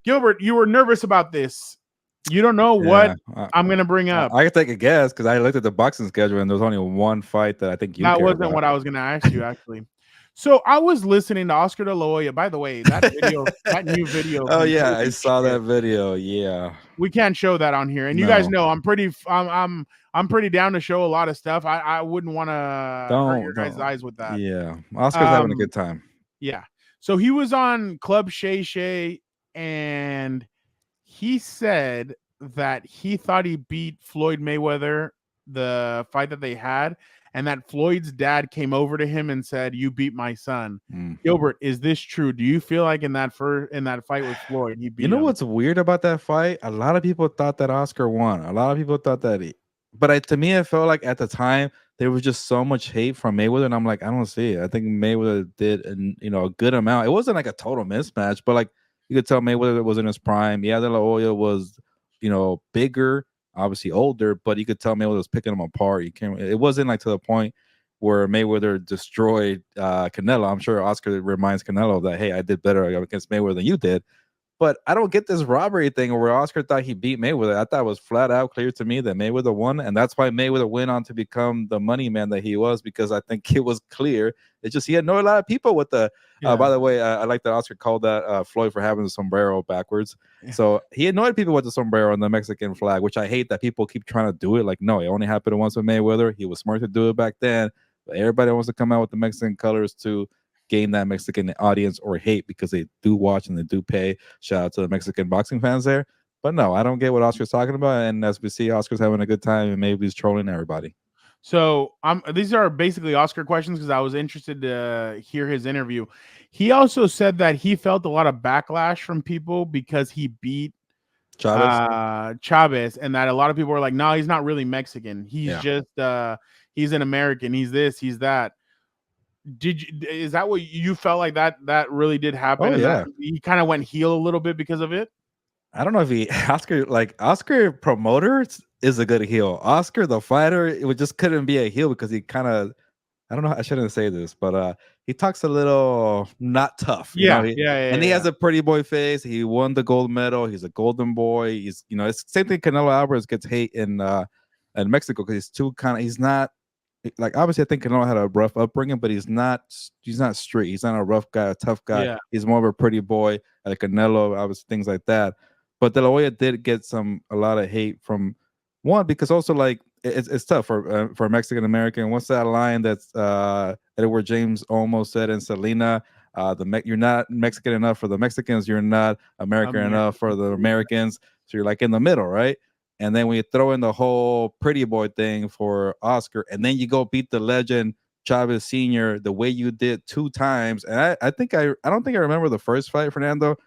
Gilbert, you were nervous about this. You don't know what Yeah, I'm gonna bring up. I could take a guess because I looked at the boxing schedule and there's only one fight that I think you That care wasn't about. what I was gonna ask you, actually. So I was listening to Oscar De La Hoya. By the way, that new video of Oh him, yeah, I holy saw shit. that video. Yeah, We can't show that on here. And you guys no, know I'm pretty down to show a lot of stuff. I wouldn't want to hurt your guys' don't. eyes with that. Yeah, Oscar's having a Um, good time. yeah. So he was on Club Shay Shay, and he said that he thought he beat Floyd Mayweather the fight that they had, and that Floyd's dad came over to him and said, "You beat my son." Mm. Gilbert, is this true? Do you feel like in that fight with Floyd, he You beat know him? what's weird about that fight? A lot of people thought that Oscar won. A lot of people thought that but to me, it felt like at the time there was just so much hate from Mayweather, and I'm like, I don't see it. I think Mayweather did, a good amount. It wasn't like a total mismatch, but like you could tell Mayweather was in his prime. Yeah, De La Hoya was, bigger, obviously older, but you could tell Mayweather was picking him apart. You can't. It wasn't like to the point where Mayweather destroyed Canelo. I'm sure Oscar reminds Canelo that, hey, I did better against Mayweather than you did. But I don't get this robbery thing where Oscar thought he beat Mayweather. I thought it was flat out clear to me that Mayweather won, and that's why Mayweather went on to become the money man that he was, because I think it was clear. It's just he had no a lot of people with the. Yeah. By the way, I like that Oscar called that Floyd for having the sombrero backwards. Yeah. So he annoyed people with the sombrero and the Mexican flag, which I hate that people keep trying to do it. Like, no, it only happened once with Mayweather. He was smart to do it back then, but everybody wants to come out with the Mexican colors too, gain that Mexican audience or hate because they do watch and they do pay. Shout out to the Mexican boxing fans there. But no, I don't get what Oscar's talking about. And as we see, Oscar's having a good time and maybe he's trolling everybody. So these are basically Oscar questions because I was interested to hear his interview. He also said that he felt a lot of backlash from people because he beat Chavez? Chavez, and that a lot of people were like, "No, he's not really Mexican. He's Yeah. just he's an American. He's this, he's that." Is that what you felt like that really did happen, Oh, and that yeah. he kind of went heel a little bit because of it? I don't know if he Oscar promoter is a good heel. Oscar the fighter, it just couldn't be a heel because he kind of, I don't know. I shouldn't say this, but he talks a little not tough, Yeah, He yeah, yeah, and he yeah. has a pretty boy face. He won the gold medal. He's a golden boy. He's it's the same thing. Canelo Alvarez gets hate in Mexico because he's too kind of. He's not like, obviously I think Canelo had a rough upbringing, but he's not straight. He's not a rough guy, a tough guy. Yeah. He's more of a pretty boy, like Canelo, obviously things like that. But De La Hoya did get a lot of hate from one because also like it's tough for Mexican American. What's that line that's Edward James almost said in Selena? You're not Mexican enough for the Mexicans. You're not American enough for American. the Americans. So you're like in the middle, right? And then when you throw in the whole pretty boy thing for Oscar, and then you go beat the legend Chavez Sr. the way you did two times, and I don't think I remember the first fight, Fernando,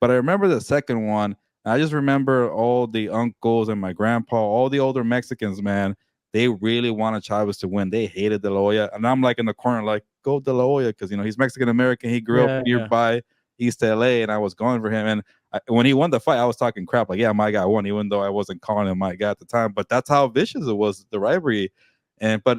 but I remember the second one. I just remember all the uncles and my grandpa, all the older Mexicans, man. They really wanted Chavez to win. They hated De La Hoya. And I'm like in the corner, like, go De La Hoya, because he's Mexican American. He grew up Yeah, yeah. nearby East LA, and I was going for him. And when he won the fight, I was talking crap, like, yeah, my guy won, even though I wasn't calling him my guy at the time. But that's how vicious it was, the rivalry. But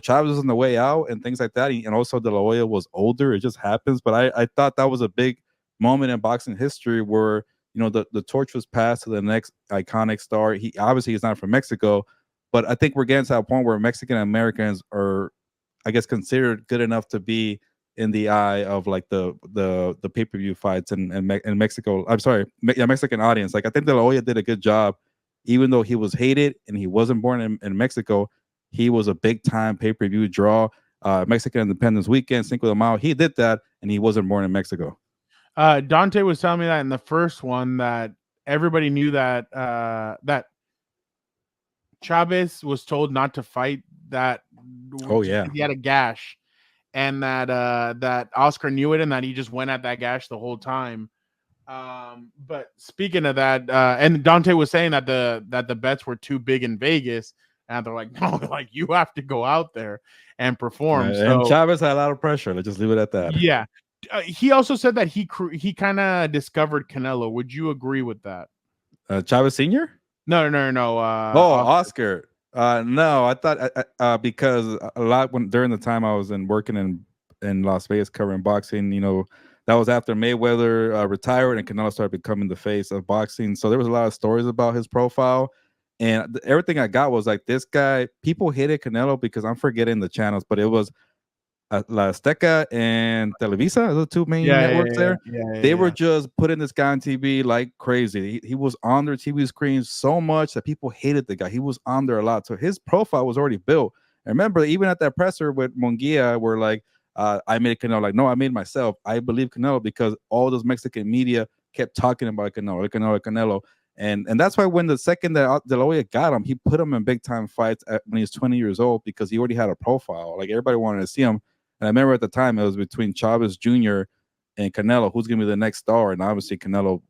Chavez was on the way out and things like that. And also De La Hoya was older. It just happens. But I thought that was a big moment in boxing history where the torch was passed to the next iconic star. He obviously he's not from Mexico, but I think we're getting to that point where Mexican Americans are, I guess, considered good enough to be in the eye of like the pay-per-view fights in Mexico. I'm sorry, Mexican audience. Like, I think De La Hoya did a good job, even though he was hated and he wasn't born in Mexico. He was a big time pay-per-view draw. Mexican Independence Weekend, Cinco de Mayo. He did that, and he wasn't born in Mexico. Dante was telling me that in the first one that everybody knew that Chavez was told not to fight that Oh yeah, he had a gash, and that Oscar knew it and that he just went at that gash the whole time. But speaking of that, and Dante was saying that the bets were too big in Vegas, and they're like, no, like you have to go out there and perform. and So Chavez had a lot of pressure. Let's just leave it at that. yeah, he also said that he kind of discovered Canelo. Would you agree with that? Chavez Sr. No, no, no, no. Oh, Oscar. No, I thought because a lot when during the time I was working in Las Vegas covering boxing, that was after Mayweather retired and Canelo started becoming the face of boxing. So there was a lot of stories about his profile. And everything I got was like this guy. People hated Canelo because I'm forgetting the channels, but it was La Azteca and Televisa, the two main Yeah, yeah, networks yeah, there. yeah, yeah, They were yeah. just putting this guy on TV like crazy. He was on their TV screens so much that people hated the guy. He was on there a lot. So his profile was already built. And remember, even at that presser with Munguia, where like, I made Canelo. Like, no, I made myself. I believe Canelo because all those Mexican media kept talking about Canelo, Canelo, Canelo. And that's why when the second that De La Hoya got him, he put him in big time fights when he was 20 years old because he already had a profile. Like everybody wanted to see him. And I remember at the time it was between Chavez Jr. and Canelo, who's gonna be the next star. And obviously Canelo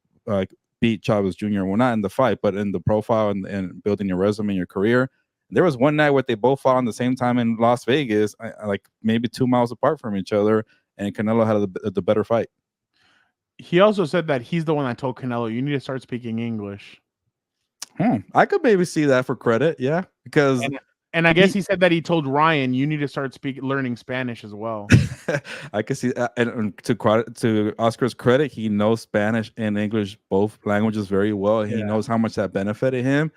beat Chavez Jr. Well, not in the fight, but in the profile and building your resume and your career. There was one night where they both fought on the same time in Las Vegas, like maybe 2 miles apart from each other, and Canelo had the better fight. He also said that he's the one that told Canelo, "You need to start speaking English." I could maybe see that for credit, yeah, because And I guess he said that he told Ryan, "You need to start learning Spanish as well." I can see, and to Oscar's credit, he knows Spanish and English, both languages, very well. And he knows how much that benefited him.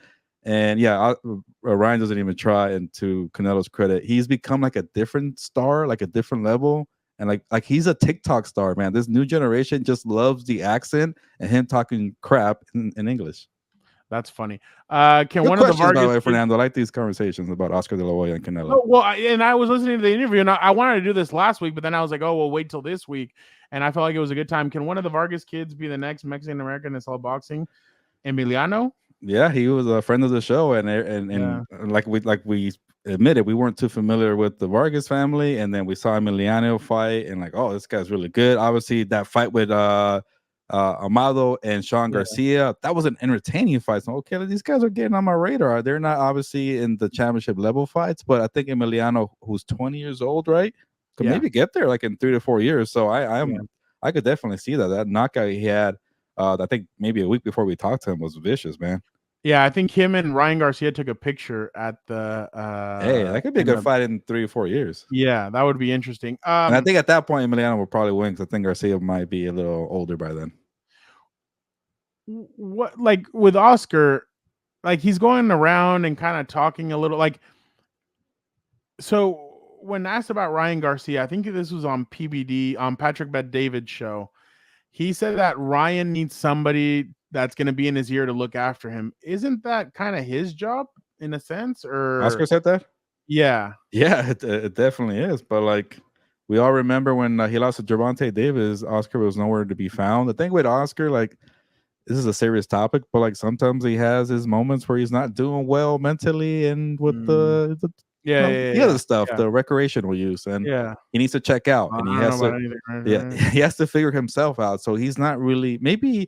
And yeah, Ryan doesn't even try. And to Canelo's credit, he's become like a different star, like a different level. And like he's a TikTok star, man. This new generation just loves the accent and him talking crap in English. That's funny. Can Good one of the questions, by the Vargas way, kids? Fernando. I like these conversations about Oscar De La Hoya and Canelo. Oh, well, and I was listening to the interview, and I wanted to do this last week, but then I was like, "Oh, well, wait till this week." And I felt like it was a good time. Can one of the Vargas kids be the next Mexican American to sell boxing? Emiliano? Yeah, he was a friend of the show, and Yeah. like we admitted, we weren't too familiar with the Vargas family, and then we saw Emiliano fight, and like, oh, this guy's really good. Obviously, that fight with Amado and Sean Garcia, that was an entertaining fight. So okay, these guys are getting on my radar. They're not obviously in the championship level fights, but I think Emiliano, who's 20 years old, right, could maybe get there like in 3 to 4 years. So I could definitely see that knockout he had. I think maybe a week before we talked to him was vicious, man. Yeah, I think him and Ryan Garcia took a picture at the Hey, that could be a good fight in 3 or 4 years. Yeah, that would be interesting. And I think at that point, Emiliano will probably win because I think Garcia might be a little older by then. What, like with Oscar, like he's going around and kind of talking a little like, so when asked about Ryan Garcia, I think this was on PBD, on Patrick Bet-David's show. He said that Ryan needs somebody that's going to be in his ear to look after him. Isn't that kind of his job in a sense? Or Oscar said that? Yeah. Yeah, it definitely is. But like we all remember when he lost to Gervonta Davis, Oscar was nowhere to be found. The thing with Oscar, like, this is a serious topic, but like sometimes he has his moments where he's not doing well mentally and with the other stuff, the recreational use, and he needs to check out, and he has to, he has to figure himself out. So he's not really maybe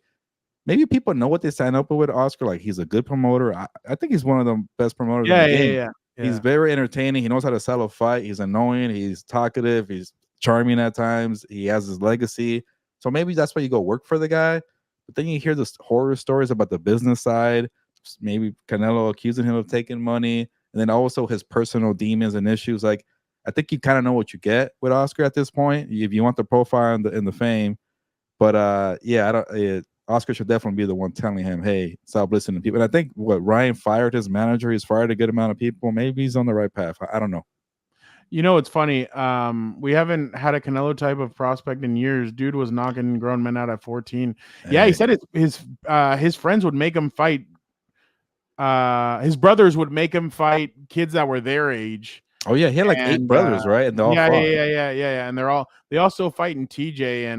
people know what they sign up with Oscar. Like he's a good promoter. I think he's one of the best promoters in the game. Yeah. He's very entertaining. He knows how to sell a fight. He's annoying. He's talkative. He's charming at times. He has his legacy. So maybe that's why you go work for the guy. But then you hear the horror stories about the business side. Maybe Canelo accusing him of taking money, and then also his personal demons and issues. Like I think you kind of know what you get with Oscar at this point. If you want the profile and the fame, but yeah, I don't. Oscar should definitely be the one telling him, "Hey, stop listening to people." And I think Ryan fired his manager. He's fired a good amount of people. Maybe he's on the right path. I don't know. You know, it's funny. We haven't had a Canelo type of prospect in years. Dude was knocking grown men out at 14. Yeah, he said his friends would make him fight. His brothers would make him fight kids that were their age. Oh yeah, he had like 8 brothers, right? And they all fought. Yeah. And they also fight in TJ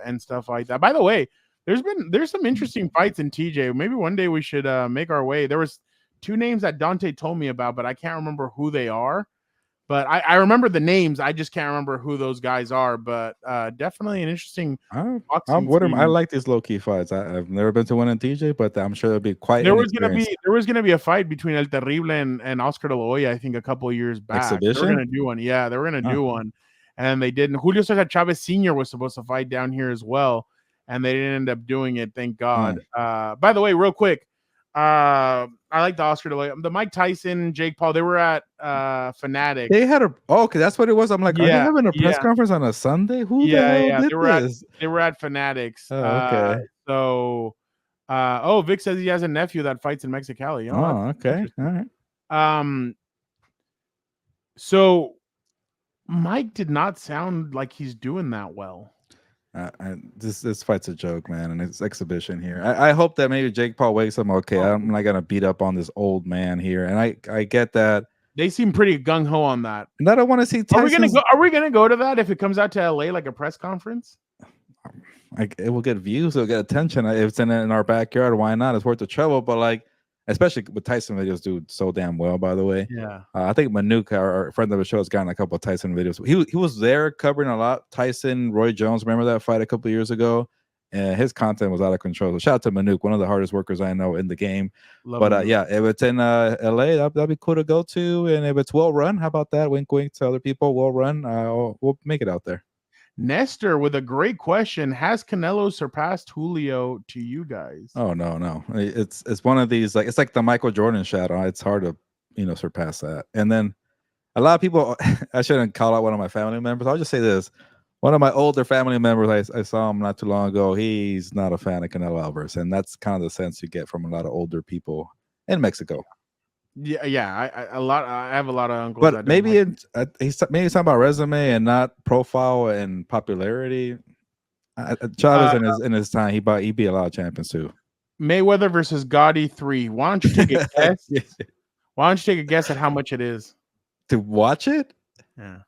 and stuff like that. By the way, there's some interesting fights in TJ. Maybe one day we should make our way. There was 2 names that Dante told me about, but I can't remember who they are. But I remember the names. I just can't remember who those guys are. But definitely an interesting boxing scene. I like these low key fights. I've never been to one in TJ, but I'm sure it'll be quite. There was gonna be a fight between El Terrible and Oscar De La Hoya, I think, a couple of years back. Exhibition? They were gonna do one. Yeah, they were gonna do one, and they didn't. Julio Cesar Chavez Sr. was supposed to fight down here as well, and they didn't end up doing it. Thank God. By the way, real quick, I like the Oscar De La Hoya. The Mike Tyson, Jake Paul. They were at Fanatics. They had a okay, that's what it was. I'm like, are they Yeah, having a press yeah, conference on a Sunday? Who the yeah, hell yeah. did this? They were at Fanatics. Oh, okay. So, oh, Vic says he has a nephew that fights in Mexicali. Oh, Oh, okay. All right. So Mike did not sound like he's doing that well. This fight's a joke, man, and it's exhibition here. I hope that maybe Jake Paul wakes up. Okay, I'm not gonna beat up on this old man here, and I get that. They seem pretty gung ho on that. And I don't want to see Tyson's... Are we gonna go to that if it comes out to LA like a press conference? It will get views, it'll get attention. If it's in our backyard, why not? It's worth the trouble. But like, especially with Tyson videos, do so damn well. By the way, yeah. I think Manuk, our friend of the show, has gotten a couple of Tyson videos. He was there covering a lot. Tyson, Roy Jones, remember that fight a couple of years ago? And his content was out of control. So shout out to Manuk, one of the hardest workers I know in the game. But yeah, if it's in LA, that'd be cool to go to. And if it's well run, how about that? Wink, wink to other people. Well run, we'll make it out there. Nestor with a great question: has Canelo surpassed Julio to you guys? Oh no, it's one of these, like, it's like the Michael Jordan shadow. It's hard to surpass that. And then a lot of people, I shouldn't call out one of my family members. I'll just say this: one of my older family members, I saw him not too long ago. He's not a fan of Canelo Alvarez, and that's kind of the sense you get from a lot of older people in Mexico. Yeah. I have a lot of uncles. But maybe he's talking about resume and not profile and popularity. Chavez in his time, he beat a lot of champions too. Mayweather versus Gotti 3. Why don't you take a guess? Why don't you take a guess at how much it is to watch it? Yeah,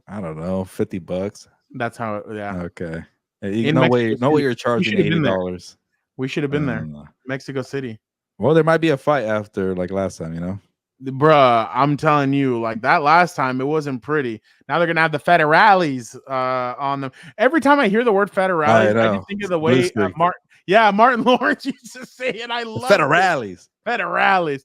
I don't know, $50. That's how. Yeah. Okay. No way you're charging $80. We should have been there. Mexico City. Well, there might be a fight after, like last time, Bruh, I'm telling you, like that last time, it wasn't pretty. Now they're gonna have the federales on them. Every time I hear the word federales, I just think of the way Martin Lawrence used to say it. I love federales. Federales.